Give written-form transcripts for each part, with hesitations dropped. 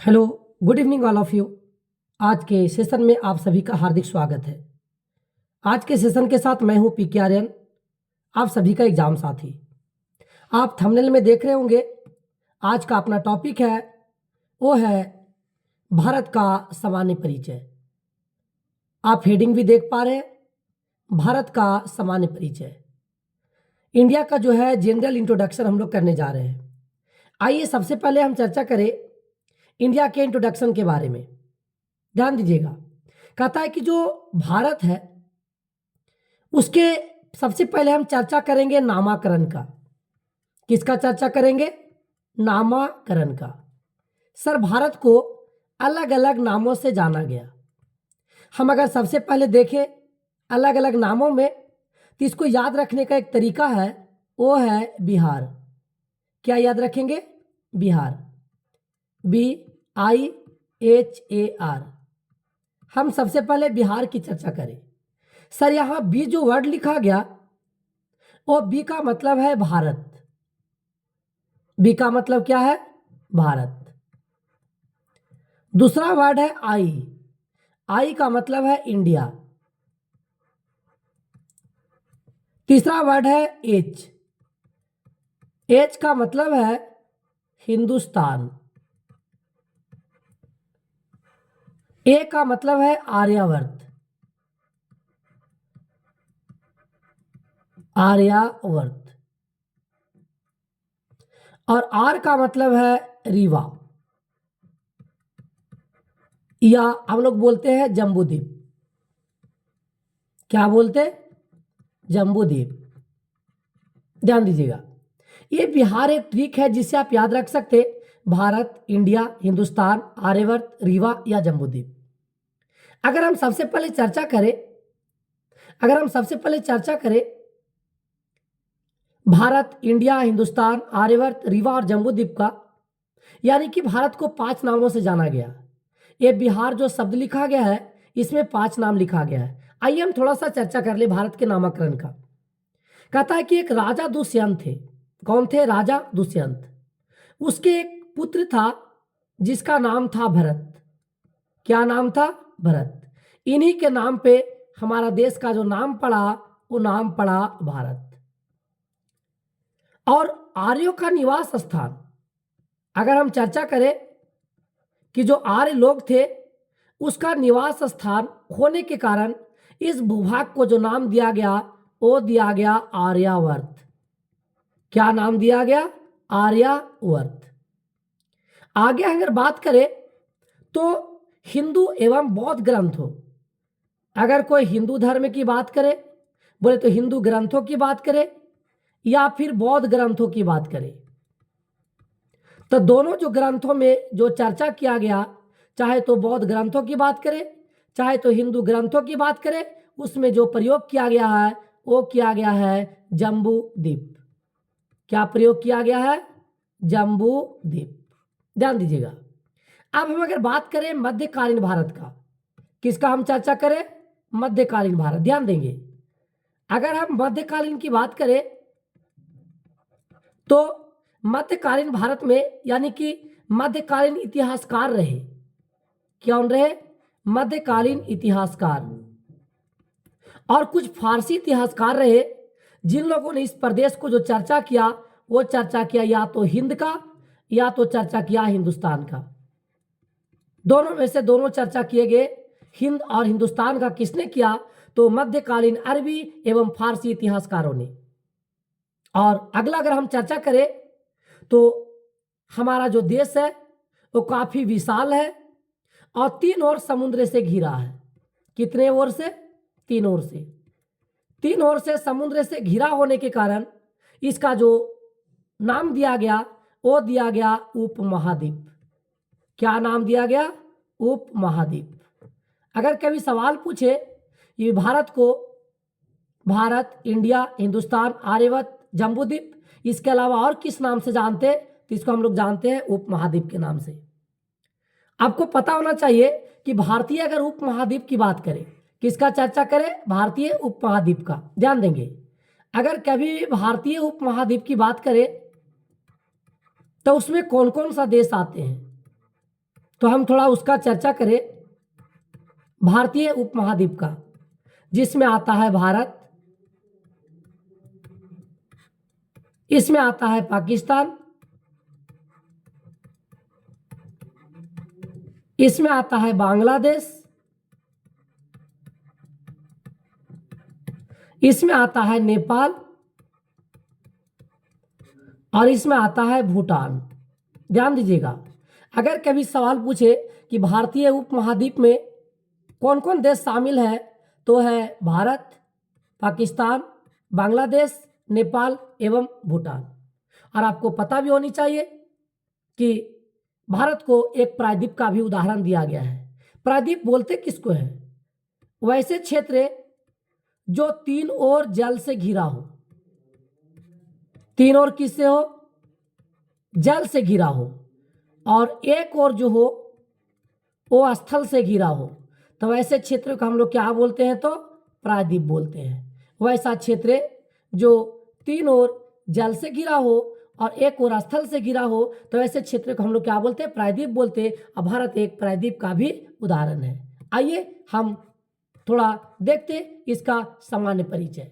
Hello, good evening all of you. आज के session में आप सभी का हार्दिक स्वागत है। आज के सेशन के साथ मैं हूं पीके आर्यन, आप सभी का एग्जाम साथी। आप थंबनेल में देख रहे होंगे, आज का अपना टॉपिक है वो है भारत का सामान्य परिचय। आप हेडिंग भी देख पा रहे हैं, भारत का सामान्य परिचय। इंडिया का जो है जनरल इंट्रोडक्शन हम लोग करने जा रहे हैं। आइए सबसे पहले हम चर्चा करें इंडिया के इंट्रोडक्शन के बारे में। ध्यान दीजिएगा, कहता है कि जो भारत है उसके सबसे पहले हम चर्चा करेंगे नामाकरण का। किसका चर्चा करेंगे? नामाकरण का। सर, भारत को अलग अलग नामों से जाना गया। हम अगर सबसे पहले देखें अलग अलग नामों में, तो इसको याद रखने का एक तरीका है, वो है बिहार। क्या याद रखेंगे? बिहार, BIHAR। हम सबसे पहले बिहार की चर्चा करें। सर, यहां बी जो वर्ड लिखा गया वो बी का मतलब है भारत। बी का मतलब क्या है? भारत। दूसरा वर्ड है आई। आई का मतलब है इंडिया। तीसरा वर्ड है एच। एच का मतलब है हिंदुस्तान। ए का मतलब है आर्यावर्त। आर्यावर्त। और आर का मतलब है रीवा, या हम लोग बोलते हैं जम्बूद्वीप। क्या बोलते? जम्बूद्वीप। ध्यान दीजिएगा, ये बिहार एक ट्रिक है जिसे आप याद रख सकते। भारत, इंडिया, हिंदुस्तान, आर्यवर्त, रीवा या जम्बूद्वीप। अगर हम सबसे पहले चर्चा करें भारत, इंडिया, हिंदुस्तान, आर्यवर्त, रीवा और जम्बूद्वीप का, यानी कि भारत को 5 नामों से जाना गया। ये बिहार जो शब्द लिखा गया है इसमें 5 नाम लिखा गया है। आइए हम थोड़ा सा चर्चा कर ले भारत के नामकरण का। कहता है कि एक राजा दुष्यंत थे। कौन थे? राजा दुष्यंत। उसके एक पुत्र था जिसका नाम था भरत। क्या नाम था? भरत। इन्हीं के नाम पे हमारा देश का जो नाम पड़ा वो नाम पड़ा भारत। और आर्यों का निवास स्थान अगर हम चर्चा करें कि जो आर्य लोग थे उसका निवास स्थान होने के कारण इस भूभाग को जो नाम दिया गया वो दिया गया आर्यावर्त। क्या नाम दिया गया? आर्यावर्त। आगे अगर बात करें तो हिंदू एवं बौद्ध ग्रंथों, अगर कोई हिंदू धर्म की बात करे बोले तो हिंदू ग्रंथों की बात करे या फिर बौद्ध ग्रंथों की बात करे, तो दोनों जो ग्रंथों में जो चर्चा किया गया, चाहे तो बौद्ध ग्रंथों की बात करें चाहे तो हिंदू ग्रंथों की बात करें, उसमें जो प्रयोग किया गया है वो किया गया है जम्बू द्वीप। क्या प्रयोग किया गया है? जम्बू द्वीप। ध्यान दीजिएगा। अब हम अगर बात करें मध्यकालीन भारत का, किसका हम चर्चा करें? मध्यकालीन भारत। ध्यान देंगे, अगर हम मध्यकालीन की बात करें तो मध्यकालीन भारत में यानी कि मध्यकालीन इतिहासकार रहे। कौन रहे? मध्यकालीन इतिहासकार। और कुछ फारसी इतिहासकार रहे जिन लोगों ने इस प्रदेश को जो चर्चा किया वो चर्चा किया या तो हिंद का या तो चर्चा किया हिंदुस्तान का। दोनों में से दोनों चर्चा किए गए। हिंद और हिंदुस्तान का किसने किया? तो मध्यकालीन अरबी एवं फारसी इतिहासकारों ने। और अगला अगर हम चर्चा करें तो हमारा जो देश है वो काफी विशाल है और 3 ओर समुद्र से घिरा है। कितने ओर से? 3 ओर से। 3 ओर से समुद्र से घिरा होने के कारण इसका जो नाम दिया गया वो दिया गया उपमहाद्वीप। क्या नाम दिया गया? उपमहाद्वीप। अगर कभी सवाल पूछे ये भारत को भारत, इंडिया, हिंदुस्तान, आर्यवर्त, जम्बूद्वीप इसके अलावा और किस नाम से जानते हैं, तो इसको हम लोग जानते हैं उपमहाद्वीप के नाम से। आपको पता होना चाहिए कि भारतीय अगर उपमहाद्वीप की बात करें, किसका चर्चा करें? भारतीय उपमहाद्वीप का। ध्यान देंगे, अगर कभी भी भारतीय उपमहाद्वीप की बात करें तो उसमें कौन कौन सा देश आते हैं? तो हम थोड़ा उसका चर्चा करें, भारतीय उपमहाद्वीप का, जिसमें आता है भारत, इसमें आता है पाकिस्तान, इसमें आता है बांग्लादेश, इसमें आता है नेपाल और इसमें आता है भूटान। ध्यान दीजिएगा, अगर कभी सवाल पूछे कि भारतीय उपमहाद्वीप में कौन कौन देश शामिल है, तो है भारत, पाकिस्तान, बांग्लादेश, नेपाल एवं भूटान। और आपको पता भी होनी चाहिए कि भारत को एक प्रायद्वीप का भी उदाहरण दिया गया है। प्रायद्वीप बोलते किसको है? वैसे क्षेत्र जो तीन ओर जल से घिरा हो, तीन ओर किससे हो? जल से घिरा हो, और एक ओर जो हो वो स्थल से घिरा हो, तो वैसे क्षेत्र को हम लोग क्या बोलते हैं? तो प्रायद्वीप बोलते हैं। वैसा क्षेत्र जो तीन ओर जल से घिरा हो और एक ओर स्थल से घिरा हो, तो ऐसे क्षेत्र को हम लोग क्या बोलते हैं? प्रायद्वीप बोलते हैं। अब भारत एक प्रायद्वीप का भी उदाहरण है। आइए हम थोड़ा देखते इसका सामान्य परिचय।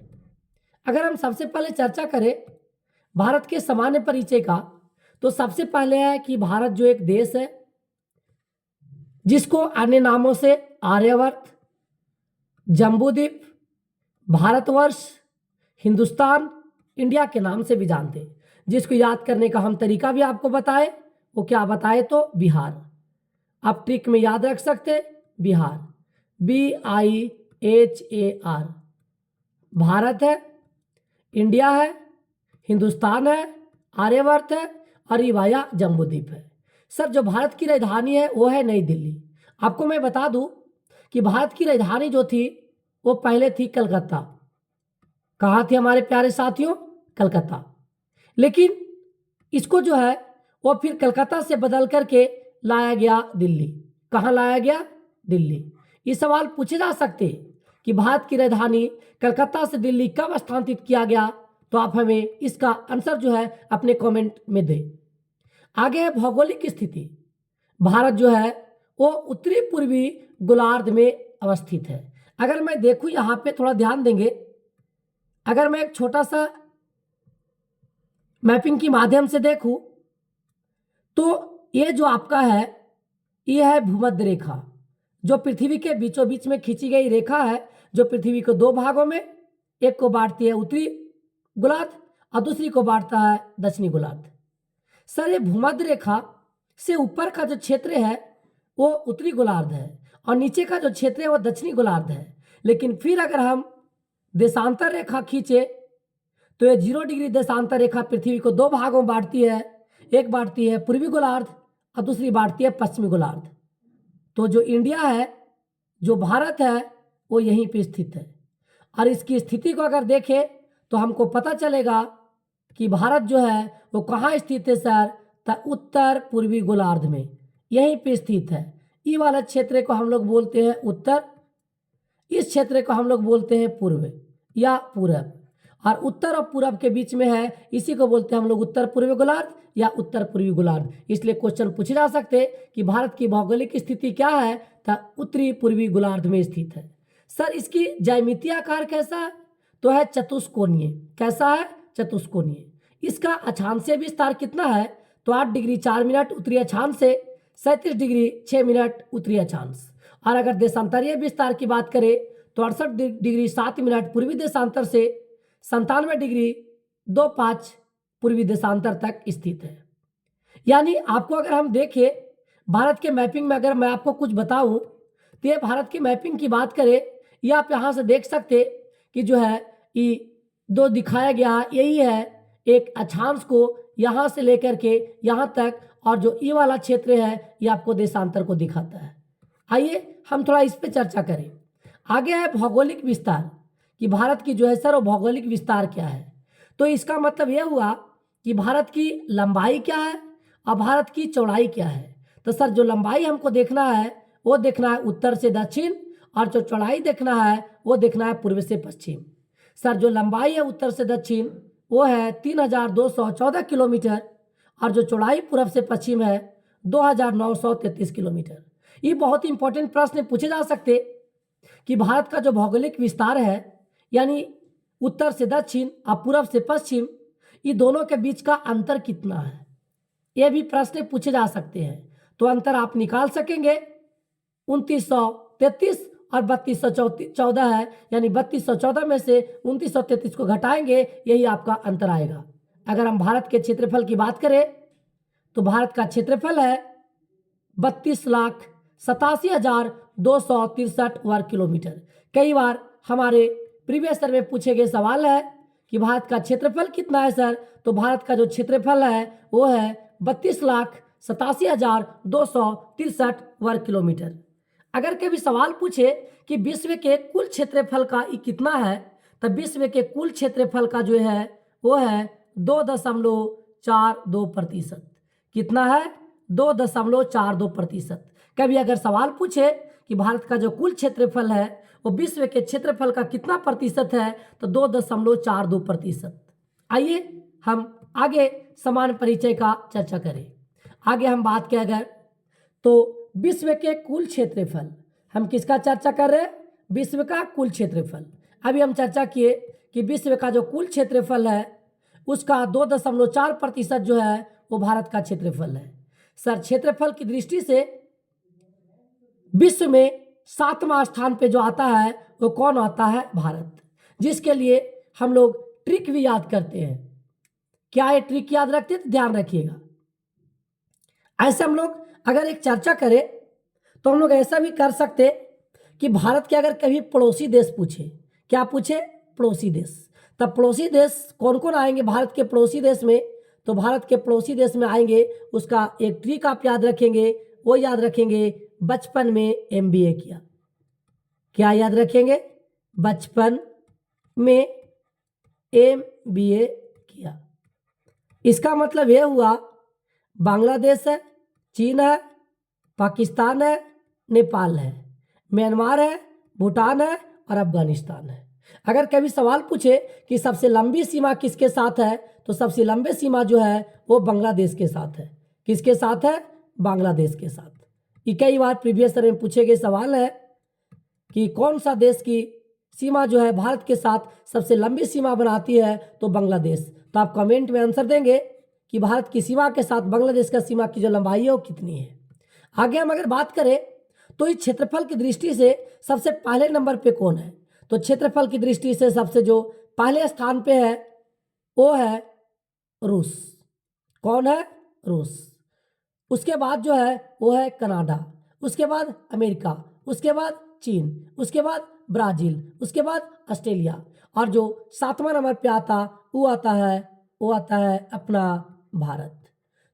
अगर हम सबसे पहले चर्चा करें भारत के सामान्य परिचय का, तो सबसे पहले है कि भारत जो एक देश है जिसको अन्य नामों से आर्यवर्त, जम्बूद्वीप, भारतवर्ष, हिंदुस्तान, इंडिया के नाम से भी जानते हैं। जिसको याद करने का हम तरीका भी आपको बताए, वो क्या बताए? तो बिहार। आप ट्रिक में याद रख सकते, बिहार, BIHAR। भारत है, इंडिया है, हिंदुस्तान है, आर्यवर्त है और रिवाया जम्बूद्वीप है। सर, जो भारत की राजधानी है वो है नई दिल्ली। आपको मैं बता दूं कि भारत की राजधानी जो थी वो पहले थी कलकत्ता। कहाँ थी हमारे प्यारे साथियों? कलकत्ता। लेकिन इसको जो है वो फिर कलकत्ता से बदल करके लाया गया दिल्ली। कहाँ लाया गया? दिल्ली। ये सवाल पूछे जा सकते कि भारत की राजधानी कलकत्ता से दिल्ली कब स्थानांतरित किया गया, तो आप हमें इसका आंसर जो है अपने कमेंट में दें। आगे है भौगोलिक स्थिति। भारत जो है वो उत्तरी पूर्वी गोलार्ध में अवस्थित है। अगर मैं देखूं यहाँ पे थोड़ा ध्यान देंगे, अगर मैं एक छोटा सा मैपिंग के माध्यम से देखूं तो ये जो आपका है ये है भूमध्य रेखा, जो पृथ्वी के बीचों बीच में खींची गई रेखा है, जो पृथ्वी को दो भागों में, एक को बांटती है उत्तरी गोलार्ध और दूसरी को बांटता है दक्षिणी गोलार्ध। सर, ये भूमध्य रेखा से ऊपर का जो क्षेत्र है वो उत्तरी गोलार्ध है और नीचे का जो क्षेत्र है वो दक्षिणी गोलार्ध है। लेकिन फिर अगर हम देशांतर रेखा खींचे तो ये 0 डिग्री देशांतर रेखा पृथ्वी को दो भागों में बांटती है। एक बांटती है पूर्वी गोलार्ध और दूसरी बांटती है पश्चिमी गोलार्ध। तो जो इंडिया है, जो भारत है, वो यहीं पे स्थित है। और इसकी स्थिति को अगर देखें तो हमको पता चलेगा कि भारत जो है वो कहाँ स्थित है सर? उत्तर पूर्वी गोलार्ध में यहीं पे स्थित है। ये वाला क्षेत्र को हम लोग बोलते हैं उत्तर, इस क्षेत्र को हम लोग बोलते हैं पूर्व या पूरब, और उत्तर और पूरब के बीच में है, इसी को बोलते हैं हम लोग उत्तर पूर्वी गोलार्ध या उत्तर पूर्वी गोलार्ध। इसलिए क्वेश्चन पूछे जा सकते कि भारत की भौगोलिक स्थिति क्या है? तो उत्तरी पूर्वी गोलार्ध में स्थित है। सर, इसकी ज्यामितीय आकार कैसा है? तो है चतुष्कोणीय। कैसा है? चतुष्कोणीय। इसका अक्षांशीय विस्तार कितना है? तो 8 डिग्री 4 मिनट उत्तरी अक्षांश से 37 डिग्री 6 मिनट उत्तरी अक्षांश। और अगर देशांतरीय विस्तार की बात करें तो 68 डिग्री 7 मिनट पूर्वी देशांतर से 97 डिग्री 25 पूर्वी देशांतर तक स्थित है। यानी आपको अगर हम देखें भारत के मैपिंग में, अगर मैं आपको कुछ बताऊं तो ये भारत की मैपिंग की बात करें, ये आप यहाँ से देख सकते कि जो है ये दो दिखाया गया यही है, एक अक्षांश को यहाँ से लेकर के यहाँ तक, और जो ये वाला क्षेत्र है ये आपको देशांतर को दिखाता है। आइए हम थोड़ा इस पे चर्चा करें। आगे है भौगोलिक विस्तार, कि भारत की जो है सर वो भौगोलिक विस्तार क्या है। तो इसका मतलब यह हुआ कि भारत की लंबाई क्या है और भारत की चौड़ाई क्या है। तो सर, जो लंबाई हमको देखना है वो देखना है उत्तर से दक्षिण, और जो चौड़ाई देखना है वो देखना है पूर्व से पश्चिम। सर, जो लंबाई है उत्तर से दक्षिण वो है 3214 किलोमीटर, और जो चौड़ाई पूर्व से पश्चिम है 2933 किलोमीटर। ये बहुत ही इंपॉर्टेंट प्रश्न पूछे जा सकते कि भारत का जो भौगोलिक विस्तार है, यानी उत्तर से दक्षिण और पूर्व से पश्चिम, ये दोनों के बीच का अंतर कितना है, ये भी प्रश्न पूछे जा सकते हैं। तो अंतर आप निकाल सकेंगे, 2933 और 3214 है, यानी 3214 में से 2933 को घटाएंगे, यही आपका अंतर आएगा। अगर हम भारत के क्षेत्रफल की बात करें तो भारत का क्षेत्रफल है 32,87,263 वर्ग किलोमीटर। कई बार हमारे प्रीवियस ईयर में पूछे गए सवाल है कि भारत का क्षेत्रफल कितना है सर, तो भारत का जो क्षेत्रफल है वो है 32,87,263 वर्ग किलोमीटर। अगर कभी सवाल पूछे कि विश्व के कुल क्षेत्रफल का ये कितना है, तब विश्व के कुल क्षेत्रफल का जो है वो है 2.42%। कितना है? 2.42%। कभी अगर सवाल पूछे कि भारत का जो कुल क्षेत्रफल है वो विश्व के क्षेत्रफल का कितना प्रतिशत है, तो 2.42%। आइए हम आगे समान परिचय का चर्चा करें। आगे हम बात करें अगर, तो विश्व के कुल क्षेत्रफल, हम किसका चर्चा कर रहे हैं? विश्व का कुल क्षेत्रफल। अभी हम चर्चा किए कि विश्व का जो कुल क्षेत्रफल है उसका 2.4% जो है वो भारत का क्षेत्रफल है। सर, क्षेत्रफल की दृष्टि से विश्व में 7वां स्थान पे जो आता है वो कौन आता है? भारत। जिसके लिए हम लोग ट्रिक भी याद करते हैं। क्या ये ट्रिक याद रखते हैं? तो ध्यान रखिएगा। ऐसे हम लोग अगर एक चर्चा करें तो हम लोग ऐसा भी कर सकते कि भारत के अगर कभी पड़ोसी देश पूछे, क्या पूछे? पड़ोसी देश। तब पड़ोसी देश कौन कौन आएंगे भारत के पड़ोसी देश में? तो भारत के पड़ोसी देश में आएंगे, उसका एक ट्रिक आप याद रखेंगे, वो याद रखेंगे बचपन में एमबीए किया। क्या याद रखेंगे? बचपन में एमबीए किया। इसका मतलब यह हुआ बांग्लादेश है, चीन है, पाकिस्तान है, नेपाल है, म्यांमार है, भूटान है और अफगानिस्तान है। अगर कभी सवाल पूछे कि सबसे लंबी सीमा किसके साथ है, तो सबसे लंबी सीमा जो है वो बांग्लादेश के साथ है। किसके साथ है? बांग्लादेश के साथ। ये कई बार प्रीवियस ईयर में पूछे गए सवाल है कि कौन सा देश की सीमा जो है भारत के साथ सबसे लंबी सीमा बनाती है, तो बांग्लादेश। तो आप कमेंट में आंसर देंगे कि भारत की सीमा के साथ बांग्लादेश का सीमा की जो लंबाई है वो कितनी है। आगे हम अगर बात करें तो इस क्षेत्रफल की दृष्टि से सबसे पहले नंबर पे कौन है? तो क्षेत्रफल की दृष्टि से सबसे जो पहले स्थान पे है वो है रूस। कौन है? रूस। उसके बाद जो है वो है कनाडा, उसके बाद अमेरिका, उसके बाद चीन, उसके बाद ब्राजील, उसके बाद ऑस्ट्रेलिया, और जो 7वां नंबर पे आता वो आता है अपना भारत।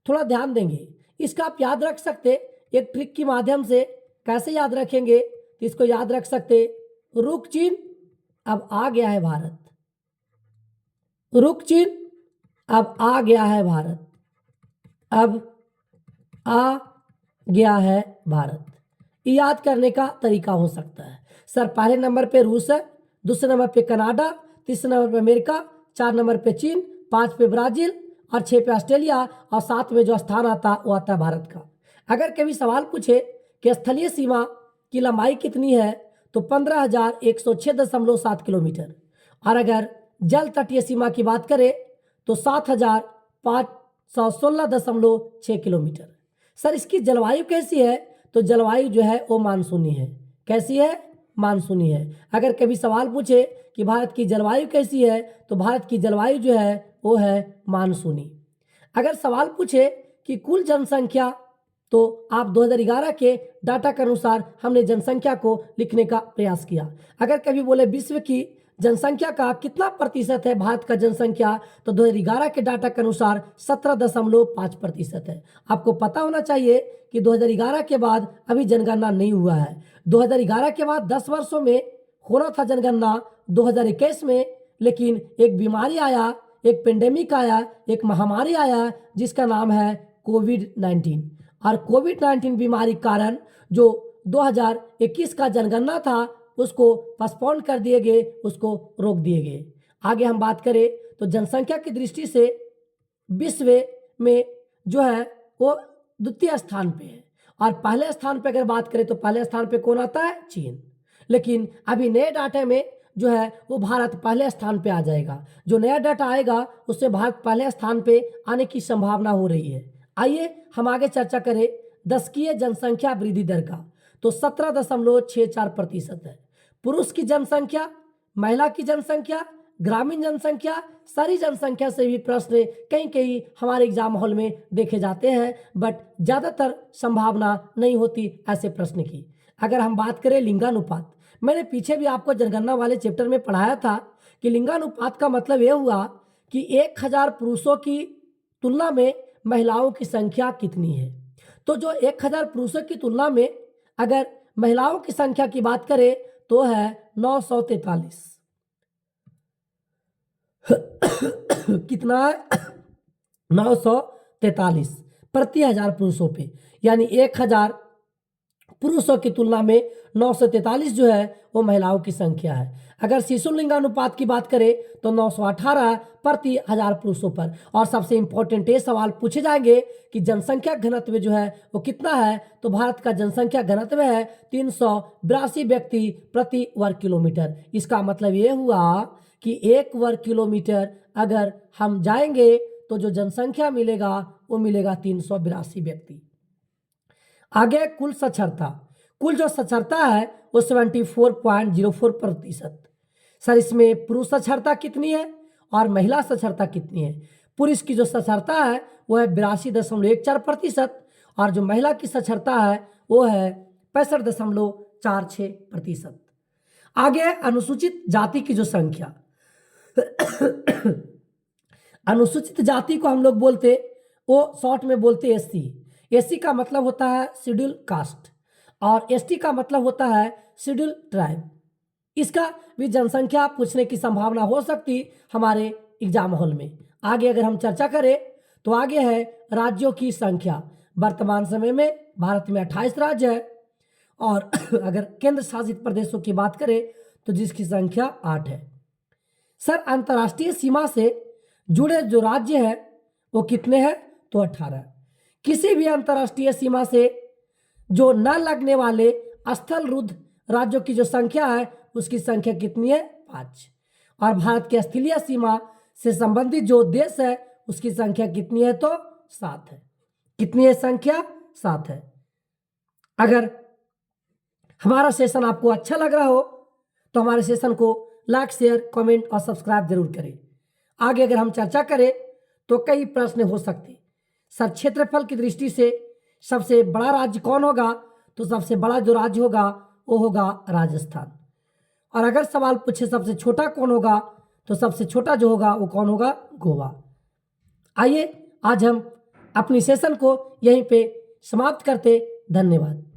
थोड़ा ध्यान देंगे, इसका आप याद रख सकते एक ट्रिक के माध्यम से। कैसे याद रखेंगे? तो इसको याद रख सकते, रुक चीन अब आ गया है भारत। रुक चीन अब आ गया है भारत। अब आ गया है भारत। याद करने का तरीका हो सकता है। सर, पहले नंबर पे रूस है, दूसरे नंबर पे कनाडा, तीसरे नंबर पे अमेरिका, 4 नंबर पे चीन, 5 पे ब्राजील और 6 पे ऑस्ट्रेलिया, और 7 में जो स्थान आता वो आता है भारत का। अगर कभी सवाल पूछे कि स्थलीय सीमा की लंबाई कितनी है, तो 15,106.7 किलोमीटर, और अगर जल तटीय सीमा की बात करें तो 7,516.6 किलोमीटर। सर, इसकी जलवायु कैसी है? तो जलवायु जो है वो मानसूनी है। कैसी है? मानसूनी है। अगर कभी सवाल पूछे कि भारत की जलवायु कैसी है, तो भारत की जलवायु जो है वो है मानसूनी। अगर सवाल पूछे कि कुल जनसंख्या, तो आप 2011 के डाटा के अनुसार हमने जनसंख्या को लिखने का प्रयास किया। अगर कभी बोले विश्व की जनसंख्या का कितना प्रतिशत है भारत का जनसंख्या, तो 2011 के डाटा के अनुसार 17.5% है। आपको पता होना चाहिए कि 2011 के बाद अभी जनगणना नहीं हुआ है। 2011 के बाद 10 वर्षों में होना था जनगणना 2021 में, लेकिन एक बीमारी आया, एक पेंडेमिक आया, एक महामारी आया जिसका नाम है कोविड-19, और कोविड-19 बीमारी कारण जो 2021 का जनगणना था उसको पोस्टपोन कर दिए गए, उसको रोक दिए गए। आगे हम बात करें तो जनसंख्या की दृष्टि से विश्व में जो है वो द्वितीय स्थान पे है। और पहले स्थान पे अगर बात करें तो पहले स्थान पे कौन आता है? चीन। लेकिन अभी नए डाटे में जो है वो भारत पहले स्थान पे आ जाएगा। जो नया डाटा आएगा उससे भारत पहले स्थान पे आने की संभावना हो रही है। आइए हम आगे चर्चा करें दशकीय जनसंख्या वृद्धि दर का। तो 17.64% है। पुरुष की जनसंख्या, महिला की जनसंख्या, ग्रामीण जनसंख्या, सारी जनसंख्या से भी प्रश्न कहीं कहीं हमारे एग्जाम हॉल में देखे जाते हैं, बट ज़्यादातर संभावना नहीं होती ऐसे प्रश्न की। अगर हम बात करें लिंगानुपात, मैंने पीछे भी आपको जनगणना वाले चैप्टर में पढ़ाया था कि लिंगानुपात का मतलब यह हुआ कि 1000 पुरुषों की तुलना में महिलाओं की संख्या कितनी है। तो जो 1000 पुरुषों की तुलना में अगर महिलाओं की संख्या की बात करें तो है 943। कितना है? 943 प्रति 1000 पुरुषों पे, यानी 1000 पुरुषों की तुलना में 943 जो है वो महिलाओं की संख्या है। अगर शिशु लिंगानुपात की बात करें तो 918 प्रति 1000 पुरुषों पर। और सबसे इंपॉर्टेंट ये सवाल पूछे जाएंगे कि जनसंख्या घनत्व जो है वो कितना है। तो भारत का जनसंख्या घनत्व है 382 व्यक्ति प्रति वर्ग किलोमीटर। इसका मतलब ये हुआ कि 1 वर्ग किलोमीटर अगर हम जाएंगे तो जो जनसंख्या मिलेगा वो मिलेगा 382 व्यक्ति। आगे कुल साक्षरता, कुल जो साक्षरता है वो 74.04%। सर इसमें पुरुष साक्षरता कितनी है और महिला साक्षरता कितनी है? पुरुष की जो साक्षरता है वो है 82.14% और जो महिला की साक्षरता है वो है 65.46%। आगे अनुसूचित जाति की जो संख्या अनुसूचित जाति को हम लोग बोलते वो शॉर्ट में बोलते एससी। एससी का मतलब होता है शेड्यूल कास्ट और एसटी का मतलब होता है शेड्यूल ट्राइब। इसका भी जनसंख्या पूछने की संभावना हो सकती हमारे एग्जाम हॉल में। आगे अगर हम चर्चा करें तो आगे है राज्यों की संख्या। वर्तमान समय में भारत में 28 राज्य है और अगर केंद्र शासित प्रदेशों की बात करें तो जिसकी संख्या 8 है। सर अंतर्राष्ट्रीय सीमा से जुड़े जो राज्य हैं वो कितने हैं? तो 18। किसी भी अंतर्राष्ट्रीय सीमा से जो न लगने वाले स्थल रुद्ध राज्यों की जो संख्या है उसकी संख्या कितनी है? 5। और भारत की स्थलीय सीमा से संबंधित जो देश है उसकी संख्या कितनी है? तो 7 है। कितनी है संख्या? 7 है। अगर हमारा सेशन आपको अच्छा लग रहा हो तो हमारे सेशन को लाइक, शेयर, कमेंट और सब्सक्राइब जरूर करें। आगे अगर हम चर्चा करें तो कई प्रश्न हो सकते। सर क्षेत्रफल की दृष्टि से सबसे बड़ा राज्य कौन होगा? तो सबसे बड़ा जो राज्य होगा वो होगा राजस्थान। और अगर सवाल पूछे सबसे छोटा कौन होगा तो सबसे छोटा जो होगा वो कौन होगा? गोवा। आइए आज हम अपनी सेशन को यहीं पे समाप्त करते। धन्यवाद।